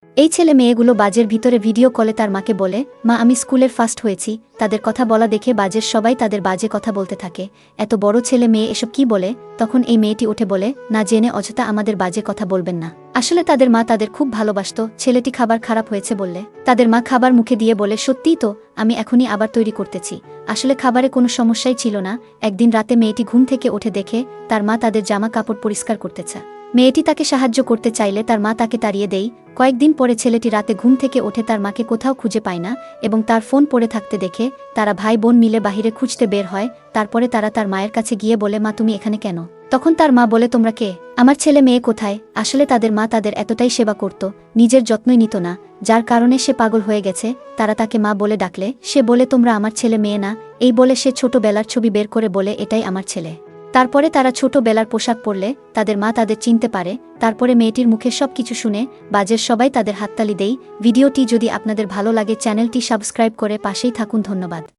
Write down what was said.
এই ছেলে মেয়েগুলো বাজের ভিতরে ভিডিও কলে তার মাকে বলে, মা আমি স্কুলের ফার্স্ট হয়েছি। তাদের কথা বলা দেখে বাজের সবাই তাদের বাজে কথা বলতে থাকে। এত বড় ছেলে মেয়ে এসব কি বলে? তখন এই মেয়েটি উঠে বলে, না জেনে অযথা আমাদের বাজে কথা বলবেন না। আসলে তাদের মা তাদের খুব ভালোবাসত। ছেলেটি খাবার খারাপ হয়েছে বললে তাদের মা খাবার মুখে দিয়ে বলে, সত্যিই তো, আমি এখনই আবার তৈরি করতেছি। আসলে খাবারে কোনো সমস্যাই ছিল না। একদিন রাতে মেয়েটি ঘুম থেকে উঠে দেখে তার মা তাদের জামা কাপড় পরিষ্কার করতেছে। মেয়েটি তাকে সাহায্য করতে চাইলে তার মা তাকে তাড়িয়ে দেয়। কয়েকদিন পরে ছেলেটি রাতে ঘুম থেকে ওঠে তার মাকে কোথাও খুঁজে পায় না এবং তার ফোন পড়ে থাকতে দেখে তারা ভাই বোন মিলে বাহিরে খুঁজতে বের হয়। তারপরে তারা তার মায়ের কাছে গিয়ে বলে, মা তুমি এখানে কেন? তখন তার মা বলে, তোমরা কে? আমার ছেলে মেয়ে কোথায়? আসলে তাদের মা তাদের এতটাই সেবা করত, নিজের যত্নই নিত না, যার কারণে সে পাগল হয়ে গেছে। তারা তাকে মা বলে ডাকলে সে বলে, তোমরা আমার ছেলে মেয়ে না। এই বলে সে ছোটবেলার ছবি বের করে বলে, এটাই আমার ছেলে। তারপরে তারা ছোটবেলার পোশাক পরলে তাদের মা তাদের চিনতে পারে। তারপরে মেয়েটির মুখে সবকিছু শুনে বাজের সবাই তাদের হাততালি দেয়। ভিডিওটি যদি আপনাদের ভালো লাগে চ্যানেলটি সাবস্ক্রাইব করে পাশেই থাকুন। ধন্যবাদ।